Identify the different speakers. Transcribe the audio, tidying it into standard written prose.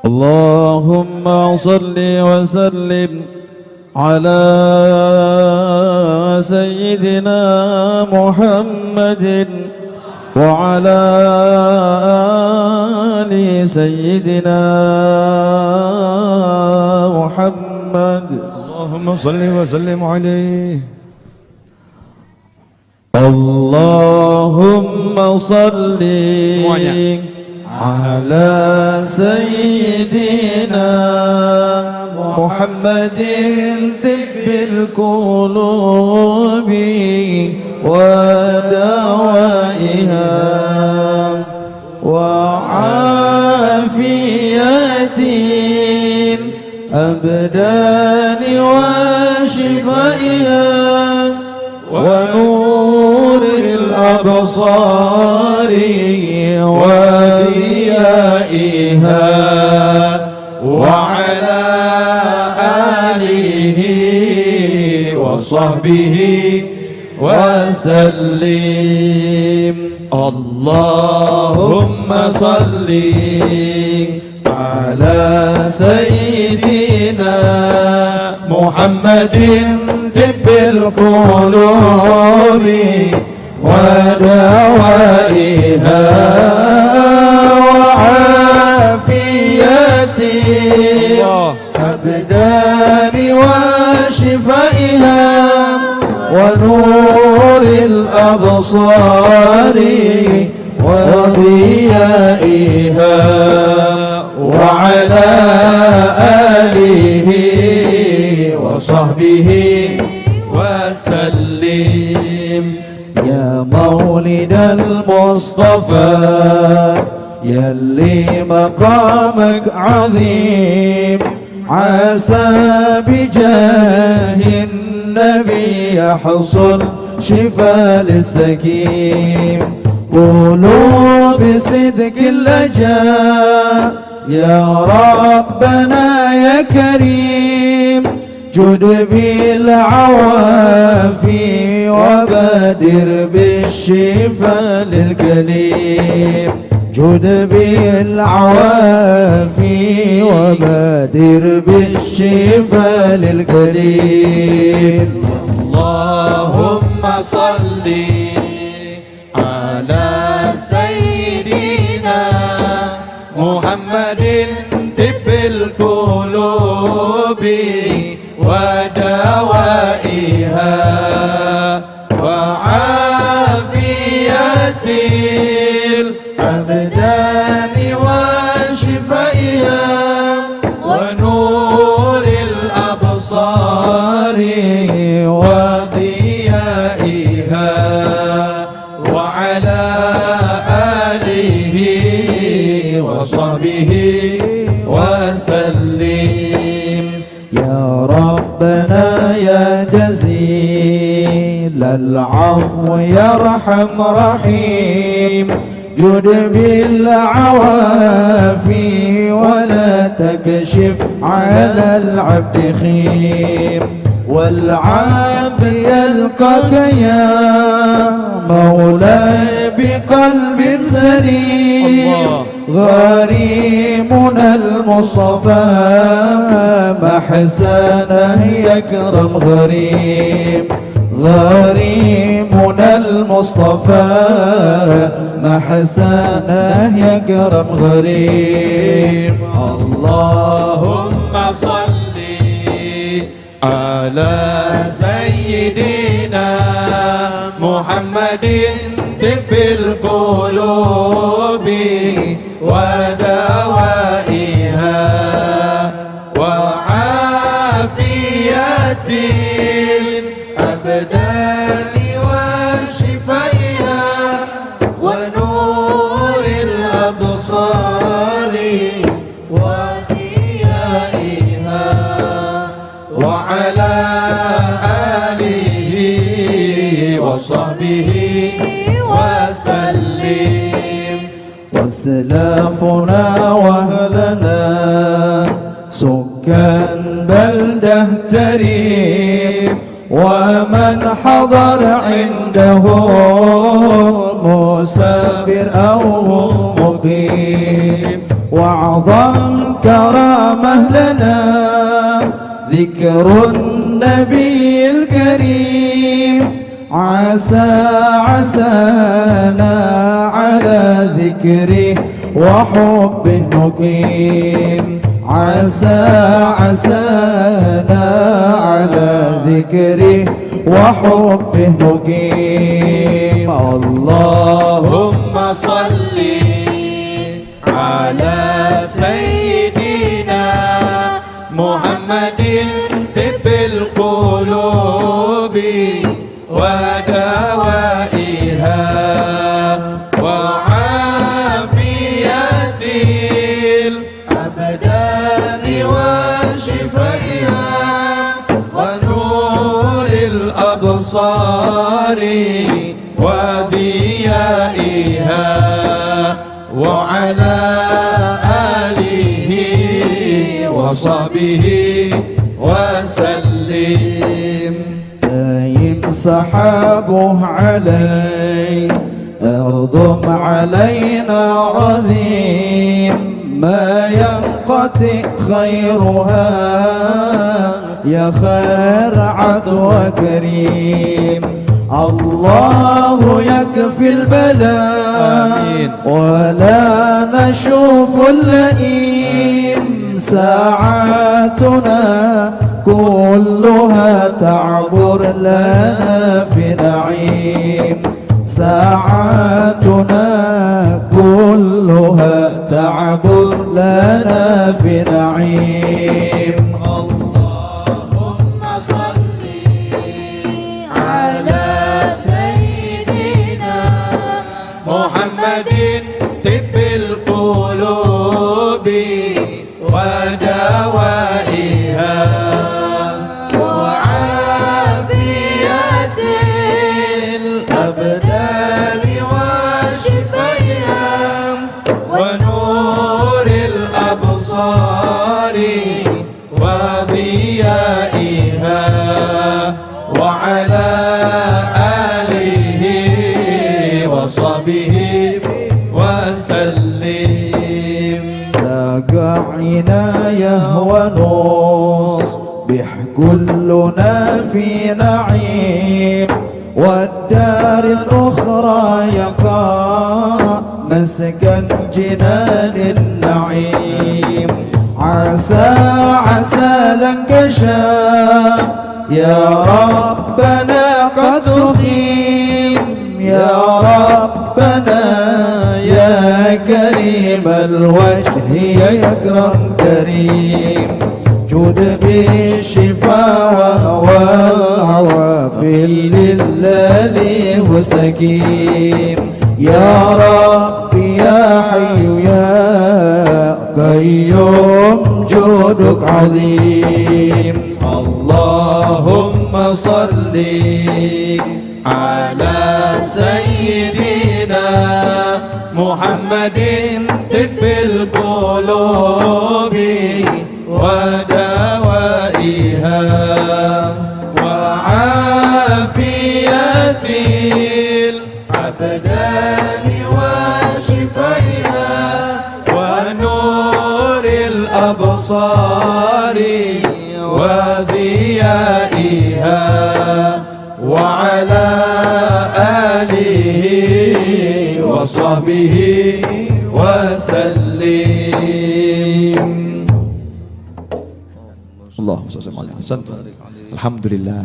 Speaker 1: اللهم صل وسلم على سيدنا محمد وعلى آل سيدنا محمد.
Speaker 2: اللهم صل وسلم عليه.
Speaker 1: اللهم صل
Speaker 2: semuanya
Speaker 1: على سيدنا محمد طب القلوب ودوائها وعافية الأبدان وشفائها ونور الأبصار وضيائها وعلى آله وصحبه وسلم. اللهم صل على سيدنا محمد طب القلوب ودوائها وعافية الأبدان وشفائها ونور الأبصار وضيائها وعلى آله وصحبه وسلم. يا مولد المصطفى يلي مقامك عظيم عسى بجاه النبي يحصل شفاء للسقيم. قولوا بصدق اللجا يا ربنا يا كريم جد بالعوافي وبادر بالشفاء للكليم. جد بالعوافي وبادر بالشفاء للكريم. اللهم صل على سيدنا محمد طب القلوب ودوائها وعافية الأبدان وشفائها ونور الأبصار وضيائها وعلى آله وصحبه وسلم. يا ربنا يا جزيل العفو يرحم رحيم جد بالعوافي ولا تكشف على العبد خيم. والعبد يلقاك يا مولاي بقلب سليم. غريمنا المصطفى محسنه يكرم غريم. غريمنا المصطفى محسنه يكرم غريم. اللهم صل على سيدنا محمد طب القلوب ودوائها وعافية الأبدان وشفائها ونور الأبصار وضيائها وعلى آله وصحبه وسلم. وسلافنا وأهلنا سكان بلدة تريم ومن حضر عنده مسافر أو مقيم. وأعظم كرامة لنا ذكر النبي الكريم، عسانا على ذكره وحبه نقيم. عسانا على ذكره وحبه نقيم.
Speaker 2: اللهم صل على سيدنا محمد طب القلوب ودوائها وعافية الأبدان وشفائها ونور الأبصار وضيائها وعلى آله وصحبه وسلم.
Speaker 1: دايم سحابه علي أرضم علينا رذيم، ما ينقطع خيرها يا خير عدو كريم. الله يكفي البلاء ولا نشوف اللئيم، ساعاتنا كلها تعبر لنا في نعيم. ساعاتنا كلها تعبر لنا في نعيم.
Speaker 2: اللهم صل على سيدنا محمد طب القلوب ودوائها وعافية الأبدان وشفائها ونور الأبصار وضيائها وعلى آله وصحبه وسلم.
Speaker 1: لاقى عناية ونصبح كلنا في نعيم، والدار الأخرى يقع مسكن جنان النعيم. عسى لانكشاف يا ربنا قد أخيم، يا ربنا يا كريم الوجه يا أكرم كريم. جود بالشفاء والعوافي للذي هو سكيم. يا رب يا حي يا قيوم جودك عظيم.
Speaker 2: اللهم صل على سيدنا محمد طب القلوب ودوائها وعافية الأبدان وشفائها ونور الأبصار وضيائها وعلى آله وصحبه وسلم. اللهم صل على محمد. الحمد لله.